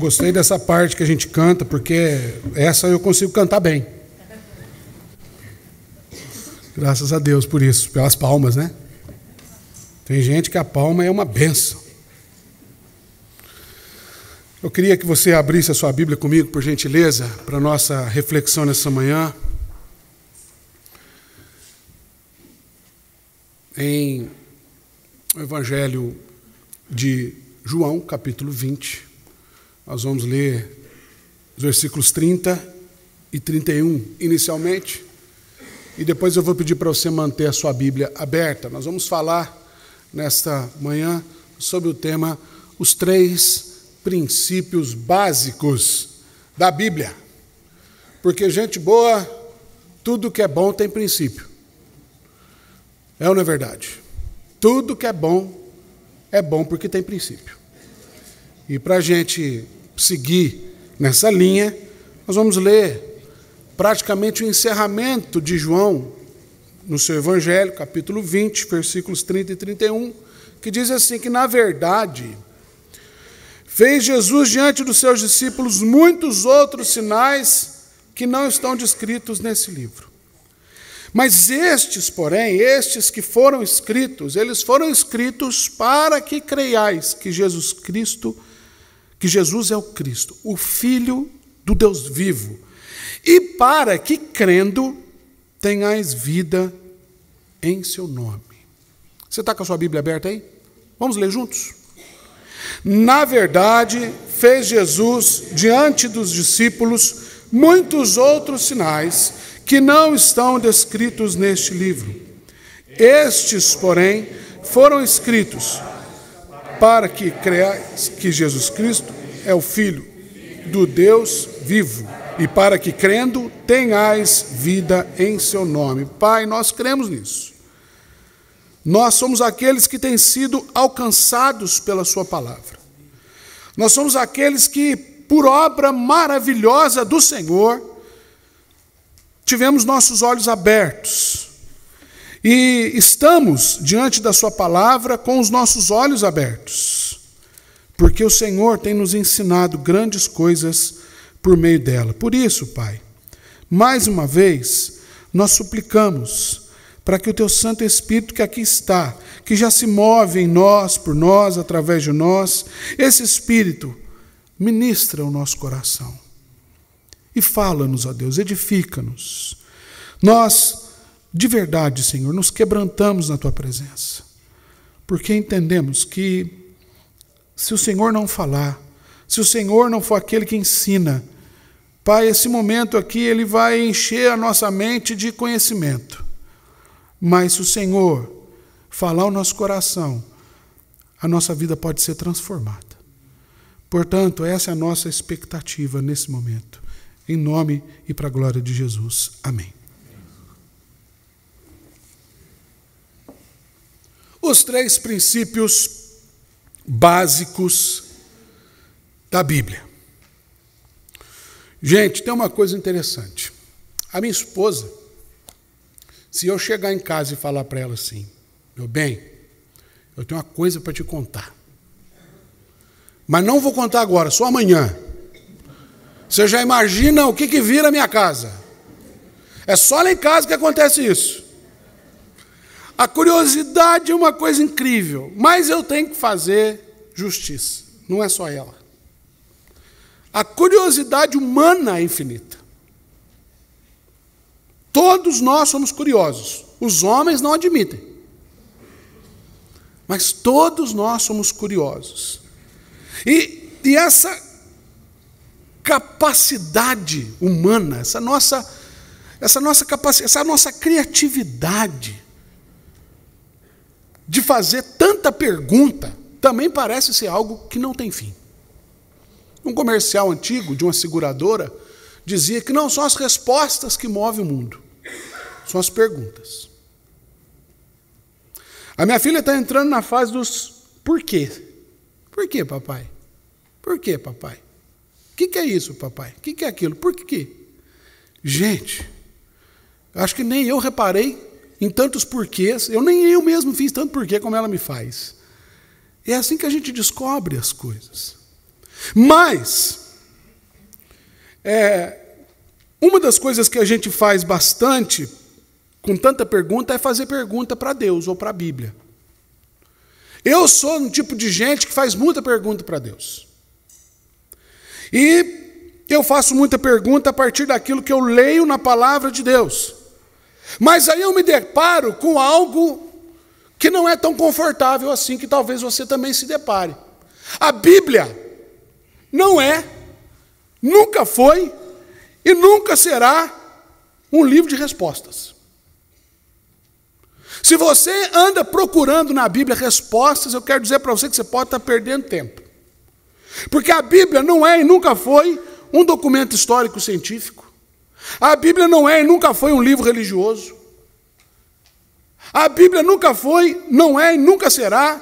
Gostei dessa parte que a gente canta, porque essa eu consigo cantar bem. Graças a Deus por isso, pelas palmas, né? Tem gente que a palma é uma bênção. Eu queria que você abrisse a sua Bíblia comigo, por gentileza, para a nossa reflexão nessa manhã. Em o Evangelho de João, capítulo 20, nós vamos ler os versículos 30 e 31 inicialmente, e depois eu vou pedir para você manter a sua Bíblia aberta. Nós vamos falar nesta manhã sobre o tema os 3 princípios básicos da Bíblia. Porque, gente boa, tudo que é bom tem princípio. É ou não é verdade? Tudo que é bom porque tem princípio. E para a gente seguir nessa linha, nós vamos ler praticamente o encerramento de João no seu Evangelho, capítulo 20, versículos 30 e 31, que diz assim, que na verdade fez Jesus diante dos seus discípulos muitos outros sinais que não estão descritos nesse livro. Mas estes, porém, estes que foram escritos, eles foram escritos para que creiais que Jesus é o Cristo, o Filho do Deus vivo, e para que, crendo, tenhais vida em seu nome. Você está com a sua Bíblia aberta aí? Vamos ler juntos? Na verdade, fez Jesus diante dos discípulos muitos outros sinais que não estão descritos neste livro. Estes, porém, foram escritos para que creiais que Jesus Cristo é o Filho do Deus vivo, e para que, crendo, tenhais vida em seu nome. Pai, nós cremos nisso. Nós somos aqueles que têm sido alcançados pela sua palavra. Nós somos aqueles que, por obra maravilhosa do Senhor, tivemos nossos olhos abertos. E estamos diante da sua palavra com os nossos olhos abertos. Porque o Senhor tem nos ensinado grandes coisas por meio dela. Por isso, Pai, mais uma vez, nós suplicamos para que o Teu Santo Espírito que aqui está, que já se move em nós, por nós, através de nós, esse Espírito ministra o nosso coração. E fala-nos, ó Deus, edifica-nos. Nós, de verdade, Senhor, nos quebrantamos na Tua presença, porque entendemos que se o Senhor não falar, se o Senhor não for aquele que ensina, Pai, esse momento aqui, ele vai encher a nossa mente de conhecimento. Mas se o Senhor falar o nosso coração, a nossa vida pode ser transformada. Portanto, essa é a nossa expectativa nesse momento. Em nome e para a glória de Jesus. Amém. Os 3 princípios básicos da Bíblia. Gente, tem uma coisa interessante. A minha esposa, se eu chegar em casa e falar para ela assim, meu bem, eu tenho uma coisa para te contar. Mas não vou contar agora, só amanhã. Você já imagina o que vira a minha casa. É só lá em casa que acontece isso. A curiosidade é uma coisa incrível, mas eu tenho que fazer justiça. Não é só ela. A curiosidade humana é infinita. Todos nós somos curiosos. Os homens não admitem. Mas todos nós somos curiosos. E essa capacidade humana, essa nossa capacidade, essa nossa criatividade de fazer tanta pergunta, também parece ser algo que não tem fim. Um comercial antigo de uma seguradora dizia que não são as respostas que movem o mundo, são as perguntas. A minha filha está entrando na fase dos porquê. Por quê, papai? Por quê, papai? O que é isso, papai? O que é aquilo? Por quê? Gente, acho que nem eu reparei em tantos porquês, nem eu mesmo fiz tanto porquê como ela me faz. É assim que a gente descobre as coisas. Mas, uma das coisas que a gente faz bastante, com tanta pergunta, é fazer pergunta para Deus ou para a Bíblia. Eu sou um tipo de gente que faz muita pergunta para Deus. E eu faço muita pergunta a partir daquilo que eu leio na palavra de Deus. Mas aí eu me deparo com algo que não é tão confortável assim, que talvez você também se depare. A Bíblia não é, nunca foi e nunca será um livro de respostas. Se você anda procurando na Bíblia respostas, eu quero dizer para você que você pode estar perdendo tempo. Porque a Bíblia não é e nunca foi um documento histórico-científico. A Bíblia não é e nunca foi um livro religioso. A Bíblia nunca foi, não é e nunca será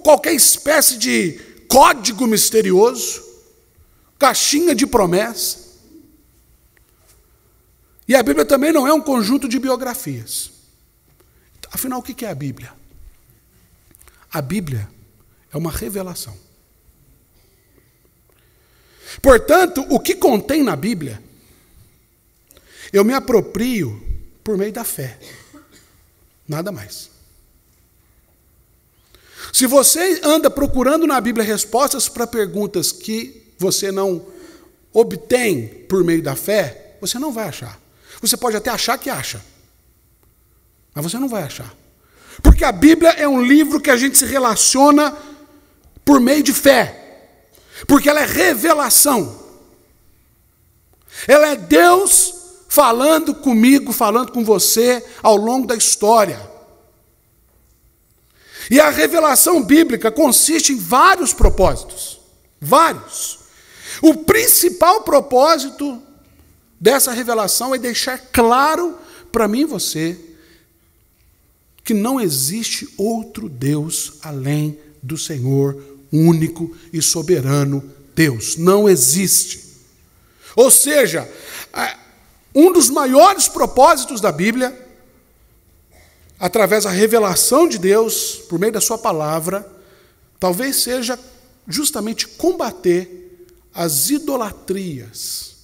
qualquer espécie de código misterioso, caixinha de promessa. E a Bíblia também não é um conjunto de biografias. Afinal, o que é a Bíblia? A Bíblia é uma revelação. Portanto, o que contém na Bíblia, eu me aproprio por meio da fé. Nada mais. Se você anda procurando na Bíblia respostas para perguntas que você não obtém por meio da fé, você não vai achar. Você pode até achar que acha, mas você não vai achar. Porque a Bíblia é um livro que a gente se relaciona por meio de fé. Porque ela é revelação. Ela é Deus falando comigo, falando com você ao longo da história. E a revelação bíblica consiste em vários propósitos. Vários. O principal propósito dessa revelação é deixar claro para mim e você que não existe outro Deus além do Senhor, único e soberano Deus. Não existe. Ou seja, um dos maiores propósitos da Bíblia, através da revelação de Deus, por meio da sua palavra, talvez seja justamente combater as idolatrias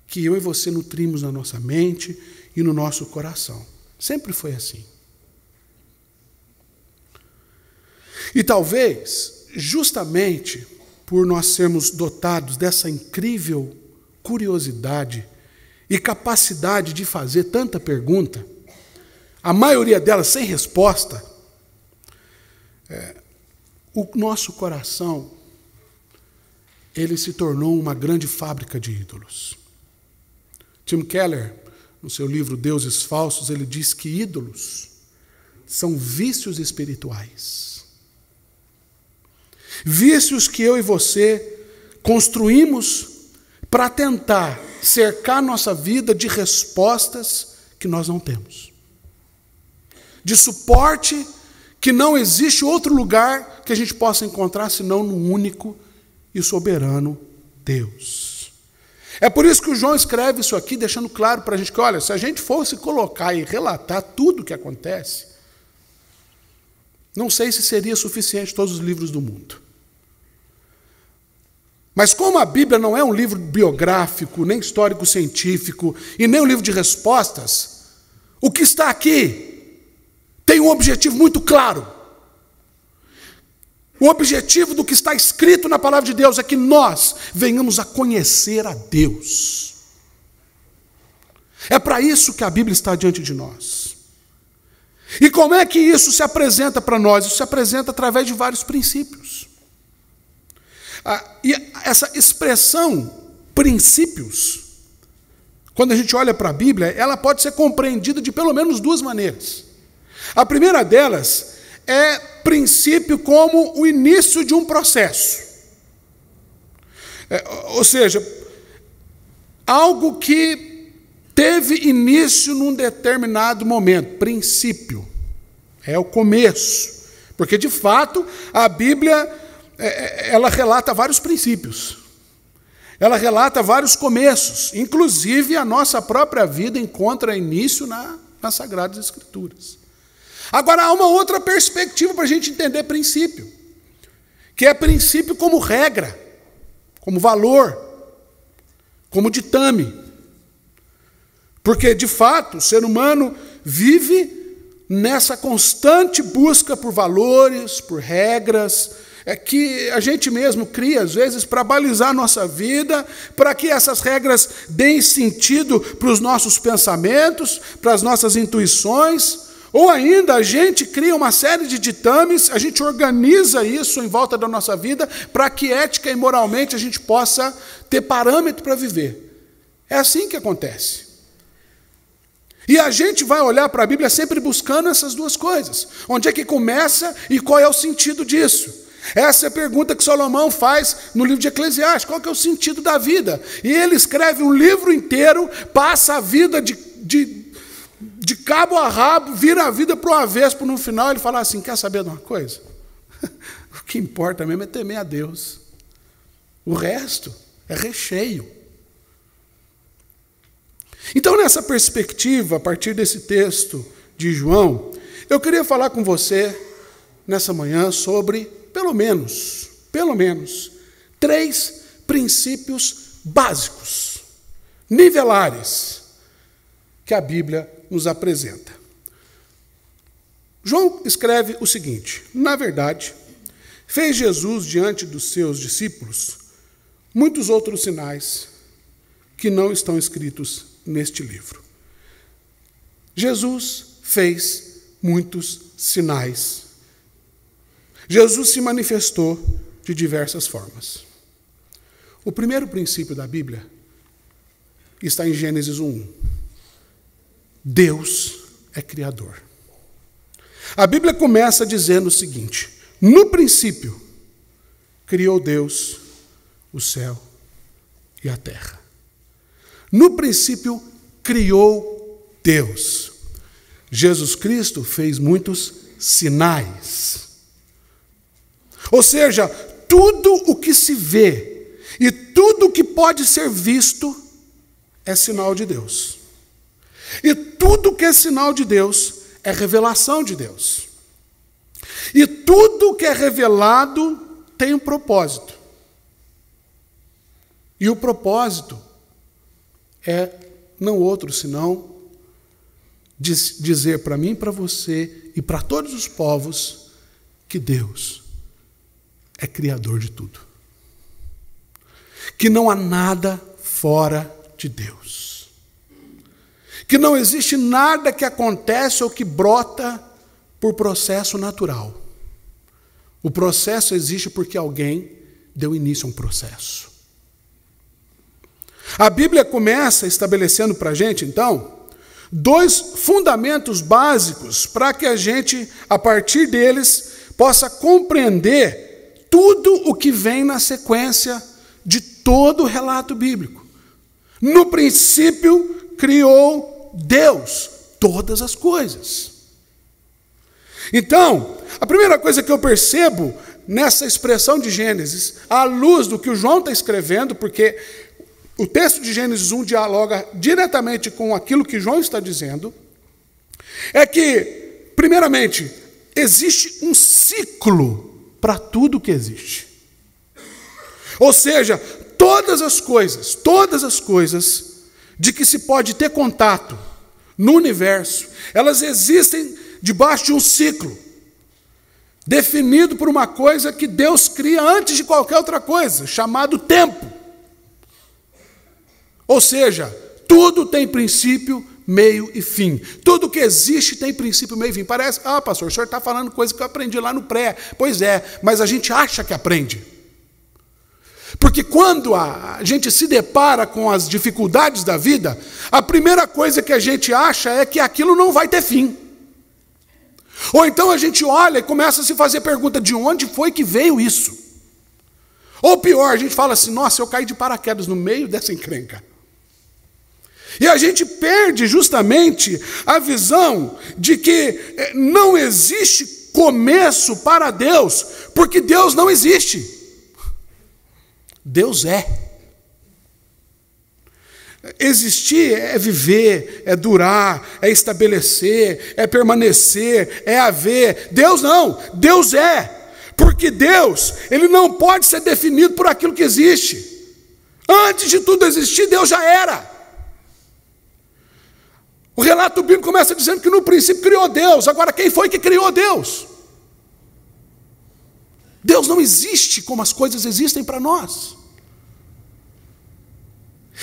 que eu e você nutrimos na nossa mente e no nosso coração. Sempre foi assim. E talvez, justamente por nós sermos dotados dessa incrível curiosidade e capacidade de fazer tanta pergunta, a maioria delas sem resposta, o nosso coração, ele se tornou uma grande fábrica de ídolos. Tim Keller, no seu livro Deuses Falsos, ele diz que ídolos são vícios espirituais. Vícios que eu e você construímos para tentar cercar nossa vida de respostas que nós não temos. De suporte que não existe outro lugar que a gente possa encontrar senão no único e soberano Deus. É por isso que o João escreve isso aqui, deixando claro para a gente que, olha, se a gente fosse colocar e relatar tudo o que acontece, não sei se seria suficiente todos os livros do mundo. Mas como a Bíblia não é um livro biográfico, nem histórico-científico, e nem um livro de respostas, o que está aqui tem um objetivo muito claro. O objetivo do que está escrito na palavra de Deus é que nós venhamos a conhecer a Deus. É para isso que a Bíblia está diante de nós. E como é que isso se apresenta para nós? Isso se apresenta através de vários princípios. E essa expressão, princípios, quando a gente olha para a Bíblia, ela pode ser compreendida de pelo menos duas maneiras. A primeira delas é princípio como o início de um processo. Ou seja, algo que teve início num determinado momento. Princípio. É o começo. Porque, de fato, a Bíblia ela relata vários princípios. Ela relata vários começos. Inclusive, a nossa própria vida encontra início nas Sagradas Escrituras. Agora, há uma outra perspectiva para a gente entender princípio, que é princípio como regra. como valor, como ditame. Porque, de fato, o ser humano vive nessa constante busca por valores, por regras, que a gente mesmo cria, às vezes, para balizar a nossa vida, para que essas regras deem sentido para os nossos pensamentos, para as nossas intuições, ou ainda a gente cria uma série de ditames, a gente organiza isso em volta da nossa vida, para que ética e moralmente a gente possa ter parâmetro para viver. É assim que acontece. E a gente vai olhar para a Bíblia sempre buscando essas duas coisas. Onde é que começa e qual é o sentido disso? Essa é a pergunta que Salomão faz no livro de Eclesiastes. Qual que é o sentido da vida? E ele escreve um livro inteiro, passa a vida de cabo a rabo, vira a vida para o avesso, para no final ele fala assim, quer saber de uma coisa? O que importa mesmo é temer a Deus. O resto é recheio. Então, nessa perspectiva, a partir desse texto de João, eu queria falar com você, nessa manhã, sobre, pelo menos, 3 princípios básicos, nivelares, que a Bíblia nos apresenta. João escreve o seguinte, na verdade, fez Jesus diante dos seus discípulos muitos outros sinais que não estão escritos neste livro. Jesus fez muitos sinais. Jesus se manifestou de diversas formas. O primeiro princípio da Bíblia está em Gênesis 1:1. Deus é criador. A Bíblia começa dizendo o seguinte: no princípio, criou Deus o céu e a terra. No princípio, criou Deus. Jesus Cristo fez muitos sinais. Ou seja, tudo o que se vê e tudo o que pode ser visto é sinal de Deus. E tudo que é sinal de Deus é revelação de Deus. E tudo que é revelado tem um propósito. E o propósito é não outro senão dizer para mim, para você e para todos os povos que Deus é criador de tudo. Que não há nada fora de Deus. Que não existe nada que acontece ou que brota por processo natural. O processo existe porque alguém deu início a um processo. A Bíblia começa estabelecendo para a gente, então, 2 fundamentos básicos para que a gente, a partir deles, possa compreender tudo o que vem na sequência de todo o relato bíblico. No princípio, criou Deus todas as coisas. Então, a primeira coisa que eu percebo nessa expressão de Gênesis, à luz do que o João está escrevendo, porque o texto de Gênesis 1 dialoga diretamente com aquilo que João está dizendo, é que, primeiramente, existe um ciclo para tudo que existe. Ou seja, todas as coisas de que se pode ter contato no universo, elas existem debaixo de um ciclo, definido por uma coisa que Deus cria antes de qualquer outra coisa, chamado tempo. Ou seja, tudo tem princípio, meio e fim. Tudo que existe tem princípio, meio e fim. Parece, pastor, o senhor está falando coisa que eu aprendi lá no pré. Pois é, mas a gente acha que aprende. Porque quando a gente se depara com as dificuldades da vida, a primeira coisa que a gente acha é que aquilo não vai ter fim. Ou então a gente olha e começa a se fazer pergunta, de onde foi que veio isso? Ou pior, a gente fala assim, nossa, eu caí de paraquedas no meio dessa encrenca. E a gente perde justamente a visão de que não existe começo para Deus, porque Deus não existe. Deus é. Existir é viver, é durar, é estabelecer, é permanecer, é haver. Deus não, Deus é. Porque Deus, ele não pode ser definido por aquilo que existe. Antes de tudo existir, Deus já era. O relato bíblico começa dizendo que no princípio criou Deus. Agora, quem foi que criou Deus? Deus não existe como as coisas existem para nós.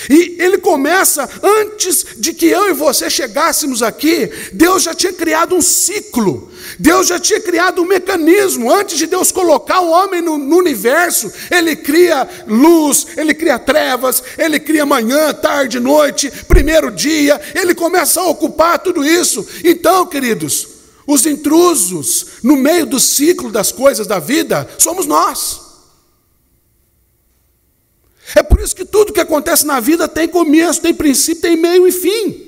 E ele começa, antes de que eu e você chegássemos aqui, Deus já tinha criado um ciclo, Deus já tinha criado um mecanismo. Antes de Deus colocar o homem no universo, Ele cria luz, Ele cria trevas, Ele cria manhã, tarde, noite, primeiro dia, Ele começa a ocupar tudo isso. Então, queridos, os intrusos no meio do ciclo das coisas da vida somos nós. É por isso que tudo que acontece na vida tem começo, tem princípio, tem meio e fim.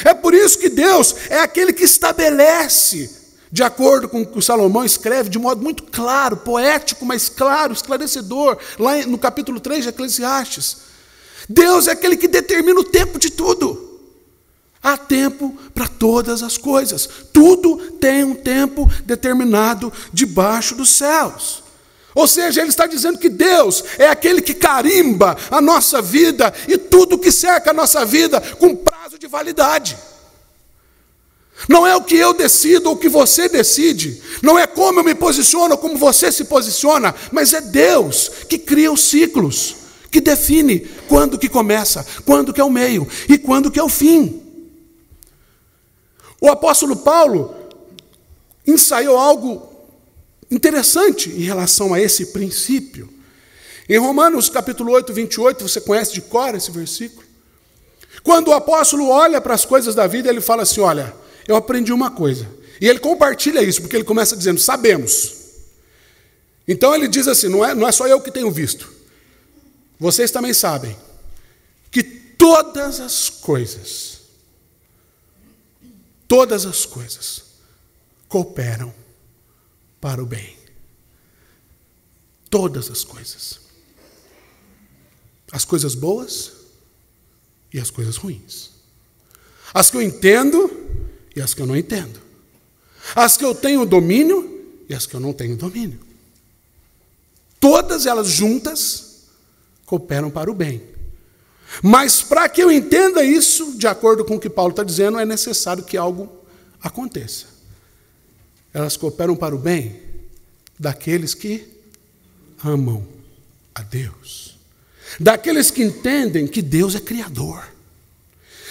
É por isso que Deus é aquele que estabelece, de acordo com o que Salomão escreve, de modo muito claro, poético, mas claro, esclarecedor, lá no capítulo 3 de Eclesiastes. Deus é aquele que determina o tempo de tudo. Há tempo para todas as coisas. Tudo tem um tempo determinado debaixo dos céus. Ou seja, ele está dizendo que Deus é aquele que carimba a nossa vida e tudo que cerca a nossa vida com prazo de validade. Não é o que eu decido ou o que você decide, não é como eu me posiciono ou como você se posiciona, mas é Deus que cria os ciclos, que define quando que começa, quando que é o meio e quando que é o fim. O apóstolo Paulo ensaiou algo interessante em relação a esse princípio. Em Romanos capítulo 8, 28, você conhece de cor esse versículo? Quando o apóstolo olha para as coisas da vida, ele fala assim, olha, eu aprendi uma coisa. E ele compartilha isso, porque ele começa dizendo, sabemos. Então ele diz assim, não é só eu que tenho visto. Vocês também sabem que todas as coisas cooperam para o bem. Todas as coisas. As coisas boas e as coisas ruins. As que eu entendo e as que eu não entendo. As que eu tenho domínio e as que eu não tenho domínio. Todas elas juntas cooperam para o bem. Mas para que eu entenda isso, de acordo com o que Paulo está dizendo, é necessário que algo aconteça. Elas cooperam para o bem daqueles que amam a Deus. Daqueles que entendem que Deus é Criador.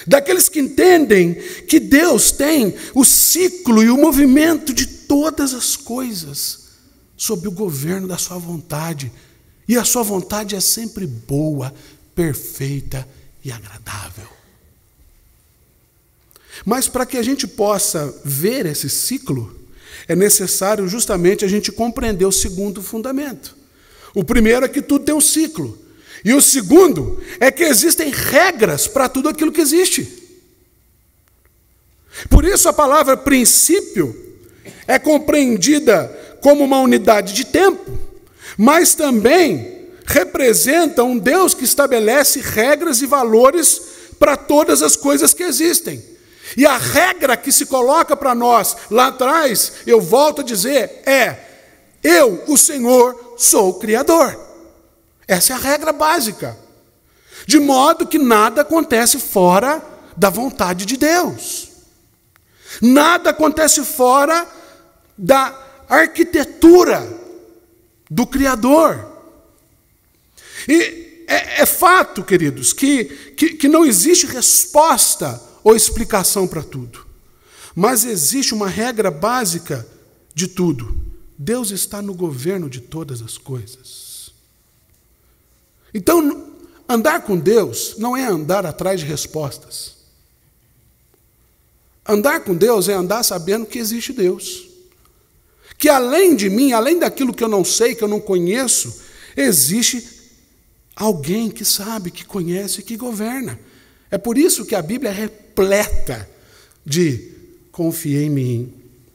Daqueles que entendem que Deus tem o ciclo e o movimento de todas as coisas sob o governo da sua vontade. E a sua vontade é sempre boa, perfeita e agradável. Mas para que a gente possa ver esse ciclo, é necessário justamente a gente compreender o segundo fundamento. O primeiro é que tudo tem um ciclo. E o segundo é que existem regras para tudo aquilo que existe. Por isso a palavra princípio é compreendida como uma unidade de tempo, mas também representa um Deus que estabelece regras e valores para todas as coisas que existem. E a regra que se coloca para nós lá atrás, eu volto a dizer, eu, o Senhor, sou o Criador. Essa é a regra básica. De modo que nada acontece fora da vontade de Deus. Nada acontece fora da arquitetura do Criador. E é fato, queridos, que não existe resposta ou explicação para tudo. Mas existe uma regra básica de tudo. Deus está no governo de todas as coisas. Então, andar com Deus não é andar atrás de respostas. Andar com Deus é andar sabendo que existe Deus. Que além de mim, além daquilo que eu não sei, que eu não conheço, existe alguém que sabe, que conhece, que governa. É por isso que a Bíblia é repleta de confia em mim,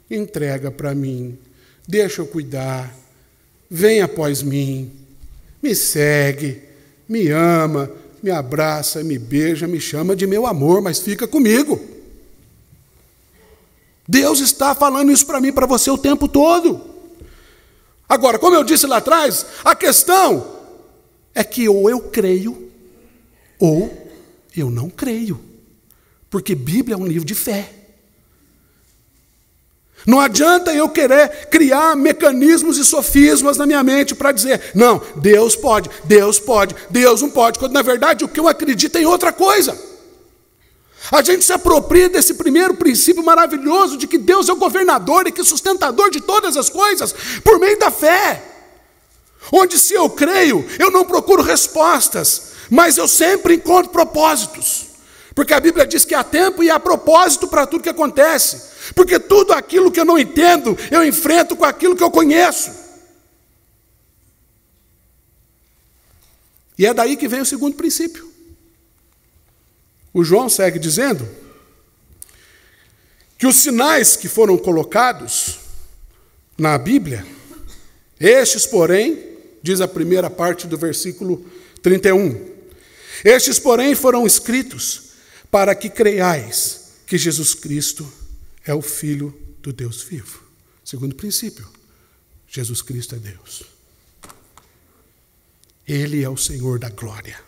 entrega para mim, deixa eu cuidar, vem após mim, me segue, me ama, me abraça, me beija, me chama de meu amor, mas fica comigo. Deus está falando isso para mim, para você o tempo todo. Agora, como eu disse lá atrás, a questão é que ou eu creio ou eu não creio. Porque Bíblia é um livro de fé. Não adianta eu querer criar mecanismos e sofismas na minha mente para dizer, não, Deus pode, Deus não pode, quando na verdade o que eu acredito é em outra coisa. A gente se apropria desse primeiro princípio maravilhoso de que Deus é o governador e que sustentador de todas as coisas por meio da fé. Onde se eu creio, eu não procuro respostas, mas eu sempre encontro propósitos. Porque a Bíblia diz que há tempo e há propósito para tudo que acontece. Porque tudo aquilo que eu não entendo, eu enfrento com aquilo que eu conheço. E é daí que vem o segundo princípio. O João segue dizendo que os sinais que foram colocados na Bíblia, estes, porém, diz a primeira parte do versículo 31, estes, porém, foram escritos para que creiais que Jesus Cristo é o Filho do Deus vivo. Segundo princípio, Jesus Cristo é Deus. Ele é o Senhor da glória.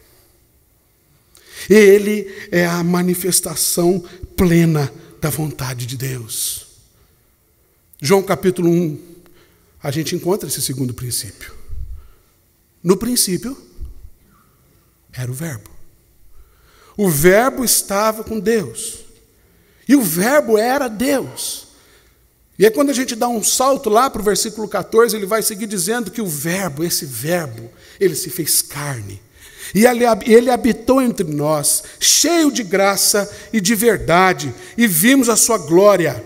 Ele é a manifestação plena da vontade de Deus. João capítulo 1, a gente encontra esse segundo princípio. No princípio, era o Verbo. O Verbo estava com Deus. E o Verbo era Deus. E aí quando a gente dá um salto lá para o versículo 14, ele vai seguir dizendo que o Verbo, esse Verbo, ele se fez carne. E ele habitou entre nós, cheio de graça e de verdade, e vimos a sua glória.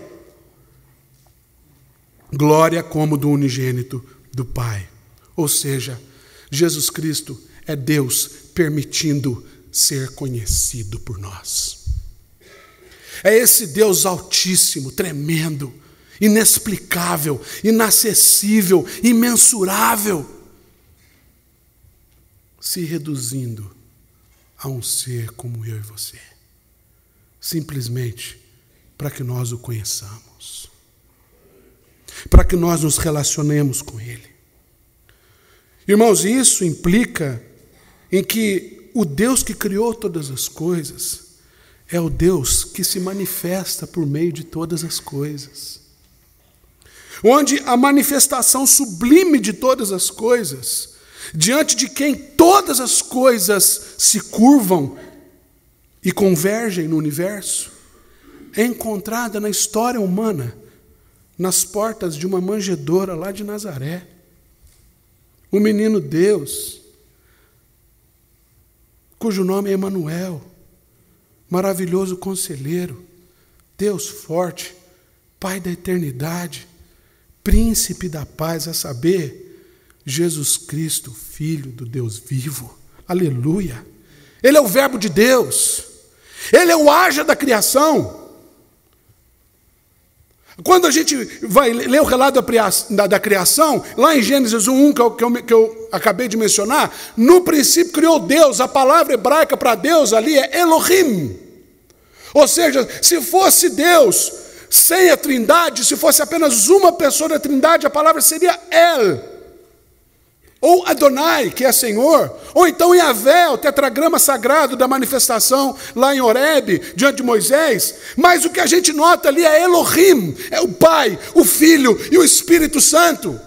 Glória como do unigênito do Pai. Ou seja, Jesus Cristo é Deus permitindo ser conhecido por nós. É esse Deus altíssimo, tremendo, inexplicável, inacessível, imensurável, se reduzindo a um ser como eu e você, simplesmente para que nós o conheçamos, para que nós nos relacionemos com Ele. Irmãos, isso implica em que o Deus que criou todas as coisas é o Deus que se manifesta por meio de todas as coisas. Onde a manifestação sublime de todas as coisas, diante de quem todas as coisas se curvam e convergem no universo, é encontrada na história humana, nas portas de uma manjedoura lá de Nazaré. O menino Deus, cujo nome é Emanuel, maravilhoso conselheiro, Deus forte, Pai da eternidade, príncipe da paz, a saber, Jesus Cristo, Filho do Deus vivo. Aleluia! Ele é o Verbo de Deus. Ele é o haja da criação. Quando a gente vai ler o relato da criação, lá em Gênesis 1:1, que eu acabei de mencionar, no princípio criou Deus. A palavra hebraica para Deus ali é Elohim. Ou seja, se fosse Deus sem a Trindade, se fosse apenas uma pessoa da Trindade, a palavra seria El. Ou Adonai, que é Senhor, ou então Yahvé, o tetragrama sagrado da manifestação lá em Horebe, diante de Moisés. Mas o que a gente nota ali é Elohim, é o Pai, o Filho e o Espírito Santo.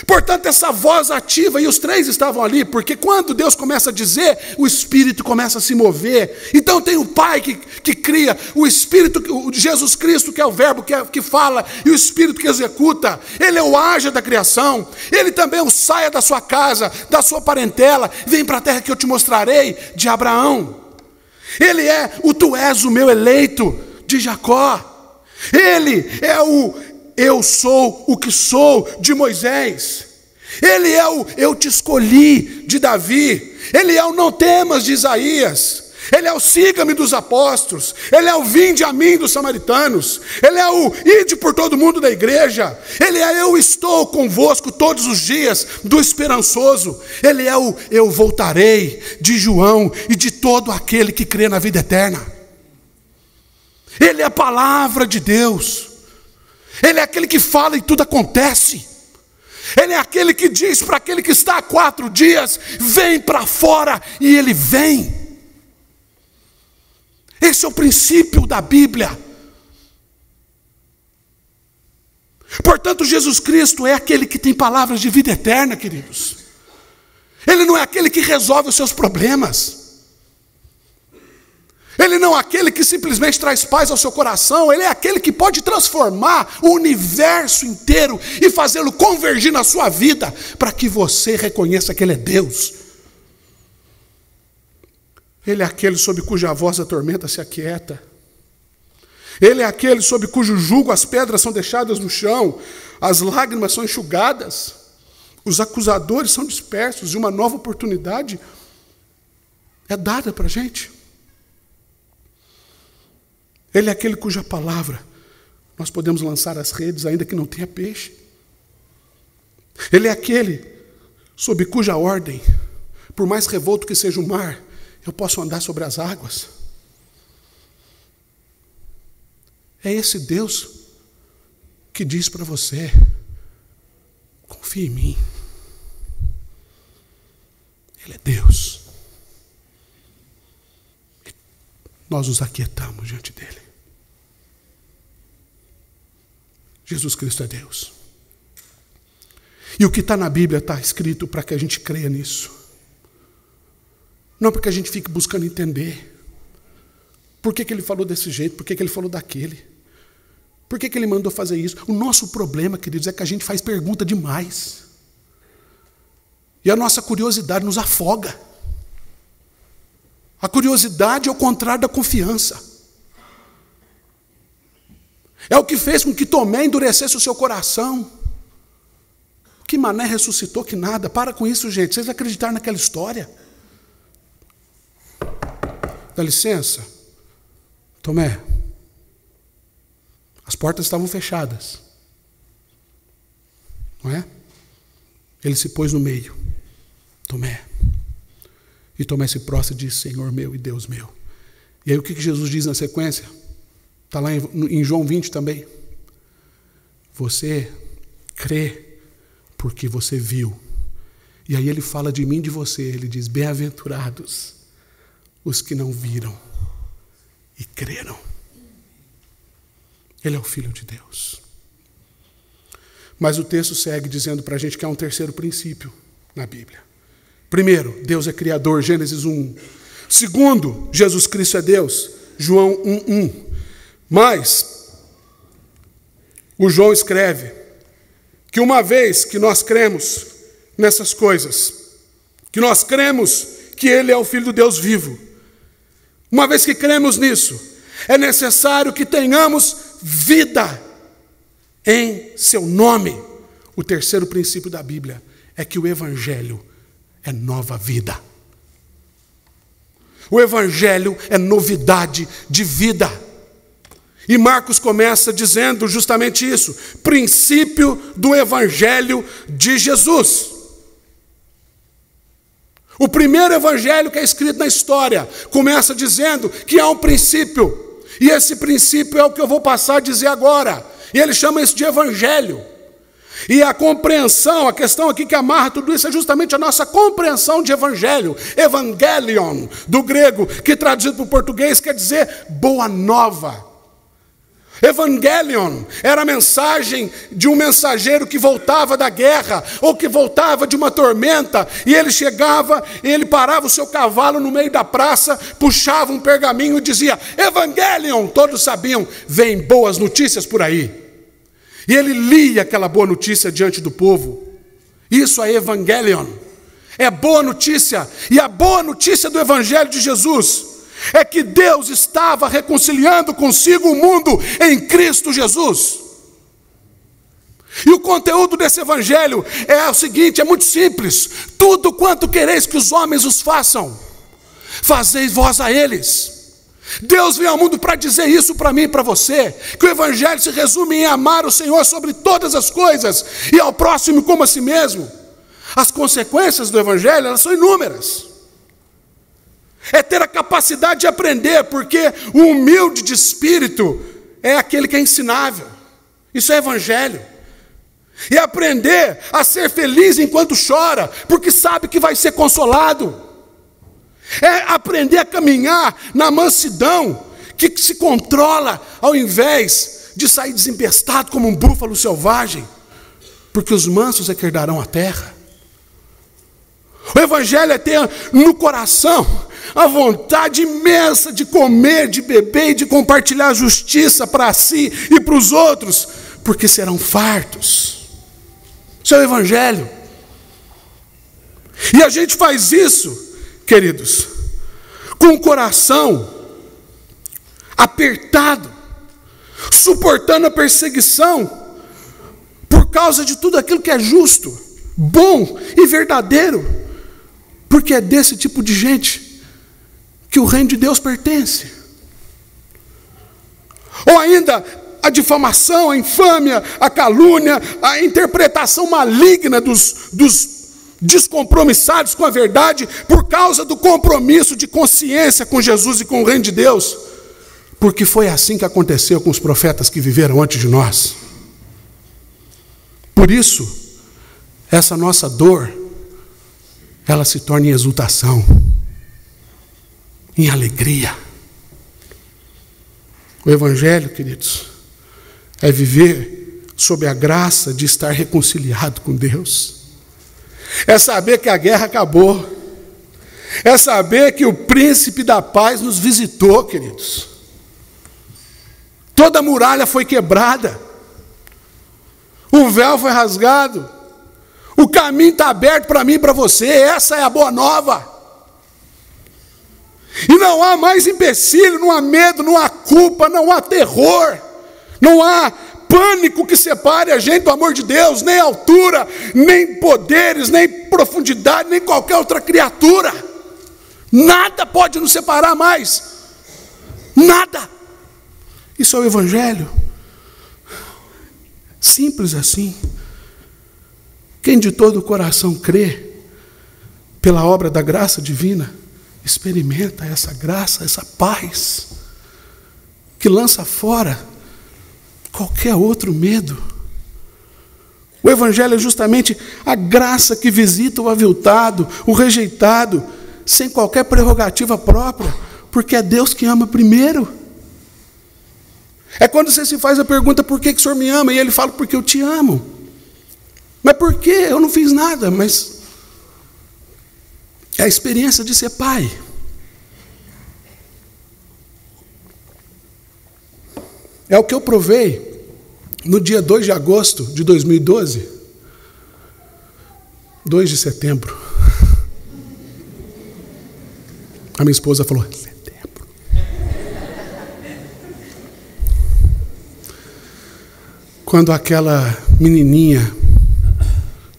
Portanto, essa voz ativa, e os três estavam ali, porque quando Deus começa a dizer, o Espírito começa a se mover. Então tem o Pai que cria, o Espírito, o Jesus Cristo, que é o Verbo que fala, e o Espírito que executa. Ele é o haja da criação. Ele também é o saia da sua casa, da sua parentela, vem para a terra que eu te mostrarei, de Abraão. Ele é o tu és o meu eleito, de Jacó. Ele é o eu sou o que sou, de Moisés. Ele é o eu te escolhi, de Davi. Ele é o não temas, de Isaías. Ele é o siga-me, dos apóstolos. Ele é o vinde a mim, dos samaritanos. Ele é o ide por todo mundo, da igreja. Ele é eu estou convosco todos os dias, do esperançoso. Ele é o eu voltarei, de João e de todo aquele que crê na vida eterna. Ele é a palavra de Deus. Ele é aquele que fala e tudo acontece. Ele é aquele que diz para aquele que está há 4 dias, vem para fora, e ele vem. Esse é o princípio da Bíblia. Portanto, Jesus Cristo é aquele que tem palavras de vida eterna, queridos. Ele não é aquele que resolve os seus problemas. Ele não é aquele que simplesmente traz paz ao seu coração. Ele é aquele que pode transformar o universo inteiro e fazê-lo convergir na sua vida, para que você reconheça que Ele é Deus. Ele é aquele sob cuja voz a tormenta se aquieta. Ele é aquele sob cujo jugo as pedras são deixadas no chão, as lágrimas são enxugadas, os acusadores são dispersos e uma nova oportunidade é dada para a gente. Ele é aquele cuja palavra nós podemos lançar as redes ainda que não tenha peixe. Ele é aquele sob cuja ordem, por mais revolto que seja o mar, eu posso andar sobre as águas. É esse Deus que diz para você: confie em mim. Ele é Deus. E nós nos aquietamos diante dele. Jesus Cristo é Deus. E o que está na Bíblia está escrito para que a gente creia nisso. Não para que a gente fique buscando entender. Por que ele falou desse jeito? Por que ele falou daquele? Por que ele mandou fazer isso? O nosso problema, queridos, é que a gente faz pergunta demais. E a nossa curiosidade nos afoga. A curiosidade é o contrário da confiança. É o que fez com que Tomé endurecesse o seu coração. Que Mané ressuscitou, que nada. Para com isso, gente. Vocês acreditaram naquela história? Dá licença. Tomé, as portas estavam fechadas. Não é? Ele se pôs no meio. Tomé. E Tomé se prostra e diz: Senhor meu e Deus meu. E aí o que Jesus diz na sequência? Está lá em João 20 também. Você crê porque você viu. E aí ele fala de mim e de você. Ele diz: bem-aventurados os que não viram e creram. Ele é o Filho de Deus. Mas o texto segue dizendo para a gente que há um terceiro princípio na Bíblia. Primeiro, Deus é Criador, Gênesis 1:1. Segundo, Jesus Cristo é Deus, João 1:1. Mas, o João escreve que uma vez que nós cremos nessas coisas, que nós cremos que Ele é o Filho do Deus vivo, uma vez que cremos nisso, é necessário que tenhamos vida em seu nome. O terceiro princípio da Bíblia é que o Evangelho é nova vida. O Evangelho é novidade de vida. E Marcos começa dizendo justamente isso. Princípio do Evangelho de Jesus. O primeiro evangelho que é escrito na história começa dizendo que há um princípio. E esse princípio é o que eu vou passar a dizer agora. E ele chama isso de evangelho. E a compreensão, a questão aqui que amarra tudo isso é justamente a nossa compreensão de evangelho. Evangelion, do grego, que traduzido para o português quer dizer boa nova. Evangelion era a mensagem de um mensageiro que voltava da guerra ou que voltava de uma tormenta, e ele chegava e ele parava o seu cavalo no meio da praça, puxava um pergaminho e dizia: Evangelion, todos sabiam, vem boas notícias por aí. E ele lia aquela boa notícia diante do povo. Isso é Evangelion, é boa notícia. E a boa notícia do Evangelho de Jesus é que Deus estava reconciliando consigo o mundo em Cristo Jesus. E o conteúdo desse evangelho é o seguinte, é muito simples: tudo quanto quereis que os homens os façam, fazei vós a eles. Deus veio ao mundo para dizer isso para mim e para você, que o evangelho se resume em amar o Senhor sobre todas as coisas e ao próximo como a si mesmo. As consequências do evangelho, elas são inúmeras. É ter a capacidade de aprender, porque o humilde de espírito é aquele que é ensinável. Isso é evangelho. E aprender a ser feliz enquanto chora, porque sabe que vai ser consolado. É aprender a caminhar na mansidão, que se controla ao invés de sair desempestado como um búfalo selvagem, porque os mansos é que herdarão a terra. O Evangelho é ter no coração a vontade imensa de comer, de beber e de compartilhar a justiça para si e para os outros, porque serão fartos. Isso é o Evangelho. E a gente faz isso, queridos, com o coração apertado, suportando a perseguição, por causa de tudo aquilo que é justo, bom e verdadeiro, porque é desse tipo de gente que o reino de Deus pertence. Ou ainda a difamação, a infâmia, a calúnia, a interpretação maligna dos descompromissados com a verdade, por causa do compromisso de consciência com Jesus e com o reino de Deus, porque foi assim que aconteceu com os profetas que viveram antes de nós. Por isso, essa nossa dor, ela se torna em exultação, em alegria. O Evangelho, queridos, é viver sob a graça de estar reconciliado com Deus. É saber que a guerra acabou. É saber que o príncipe da paz nos visitou, queridos. Toda a muralha foi quebrada. O véu foi rasgado. O caminho está aberto para mim e para você. Essa é a boa nova. E não há mais empecilho, não há medo, não há culpa, não há terror, não há pânico que separe a gente do amor de Deus, nem altura, nem poderes, nem profundidade, nem qualquer outra criatura. Nada pode nos separar mais. Nada. Isso é o Evangelho. Simples assim. Quem de todo o coração crê pela obra da graça divina, experimenta essa graça, essa paz, que lança fora qualquer outro medo. O Evangelho é justamente a graça que visita o aviltado, o rejeitado, sem qualquer prerrogativa própria, porque é Deus que ama primeiro. É quando você se faz a pergunta, por que o Senhor me ama? E Ele fala, porque eu te amo. Mas por quê? Eu não fiz nada, mas é a experiência de ser pai. É o que eu provei no dia 2 de agosto de 2012. 2 de setembro. A minha esposa falou, setembro. Quando aquela menininha,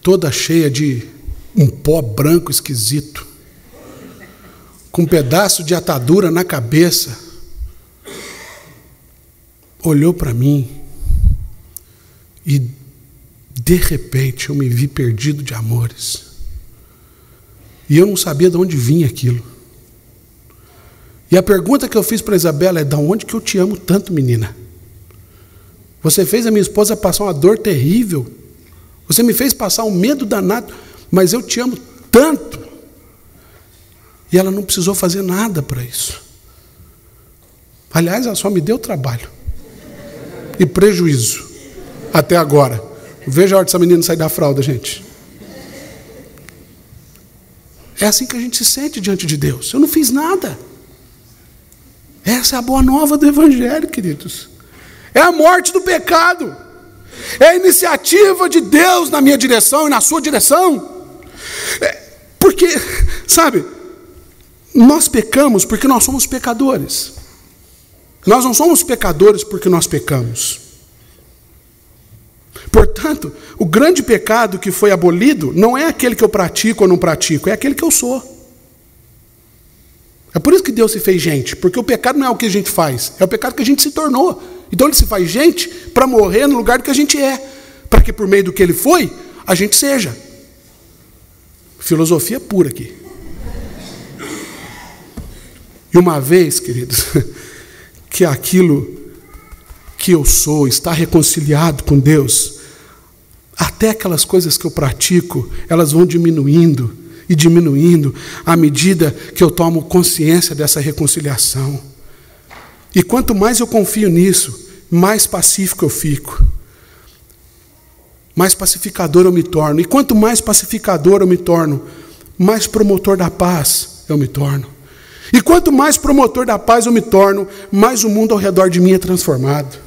toda cheia de um pó branco esquisito, com um pedaço de atadura na cabeça, olhou para mim e, de repente, eu me vi perdido de amores. E eu não sabia de onde vinha aquilo. E a pergunta que eu fiz para a Isabela é, de onde que eu te amo tanto, menina? Você fez a minha esposa passar uma dor terrível. Você me fez passar um medo danado, mas eu te amo tanto. E ela não precisou fazer nada para isso. Aliás, ela só me deu trabalho e prejuízo até agora. Veja a hora dessa menina sair da fralda, gente. É assim que a gente se sente diante de Deus. Eu não fiz nada. Essa é a boa nova do Evangelho, queridos. É a morte do pecado. É a iniciativa de Deus na minha direção e na sua direção. Porque, sabe, nós pecamos porque nós somos pecadores. Nós não somos pecadores porque nós pecamos. Portanto, o grande pecado que foi abolido não é aquele que eu pratico ou não pratico, é aquele que eu sou. É por isso que Deus se fez gente, porque o pecado não é o que a gente faz, é o pecado que a gente se tornou. Então Ele se faz gente para morrer no lugar do que a gente é, para que por meio do que Ele foi, a gente seja. Filosofia pura aqui. E uma vez, queridos, que aquilo que eu sou está reconciliado com Deus, até aquelas coisas que eu pratico, elas vão diminuindo e diminuindo à medida que eu tomo consciência dessa reconciliação. E quanto mais eu confio nisso, mais pacífico eu fico. Mais pacificador eu me torno. E quanto mais pacificador eu me torno, mais promotor da paz eu me torno. E quanto mais promotor da paz eu me torno, mais o mundo ao redor de mim é transformado.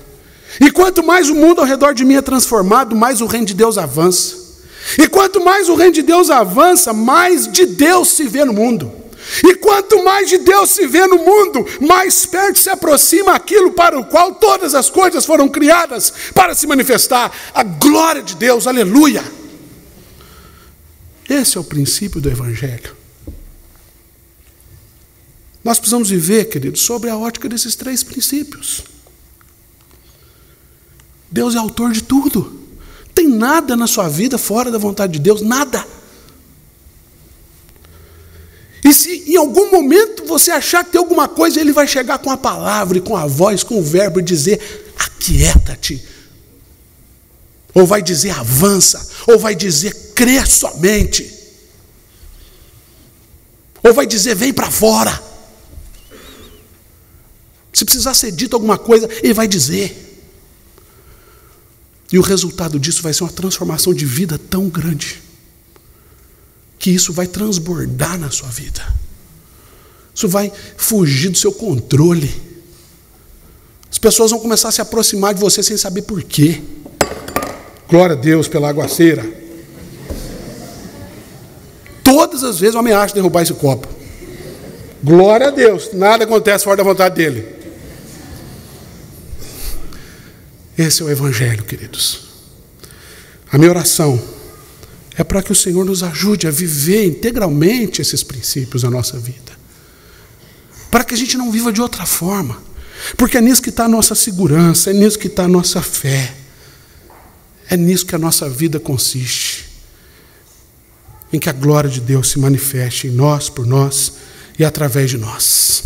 E quanto mais o mundo ao redor de mim é transformado, mais o reino de Deus avança. E quanto mais o reino de Deus avança, mais de Deus se vê no mundo. E quanto mais de Deus se vê no mundo, mais perto se aproxima aquilo para o qual todas as coisas foram criadas para se manifestar. A glória de Deus, aleluia. Esse é o princípio do Evangelho. Nós precisamos viver, queridos, sobre a ótica desses 3 princípios. Deus é autor de tudo. Tem nada na sua vida fora da vontade de Deus, nada. E se em algum momento você achar que tem alguma coisa, Ele vai chegar com a palavra, e com a voz, com o verbo e dizer, aquieta-te. Ou vai dizer, avança. Ou vai dizer, crê somente. Ou vai dizer, vem para fora. Se precisar ser dito alguma coisa, Ele vai dizer. E o resultado disso vai ser uma transformação de vida tão grande, que isso vai transbordar na sua vida. Isso vai fugir do seu controle. As pessoas vão começar a se aproximar de você sem saber por quê. Glória a Deus pela aguaceira. Todas as vezes eu ameaço derrubar esse copo. Glória a Deus, nada acontece fora da vontade dele. Esse é o Evangelho, queridos. A minha oração é para que o Senhor nos ajude a viver integralmente esses princípios na nossa vida. Para que a gente não viva de outra forma. Porque é nisso que está a nossa segurança, é nisso que está a nossa fé. É nisso que a nossa vida consiste. Em que a glória de Deus se manifeste em nós, por nós e através de nós.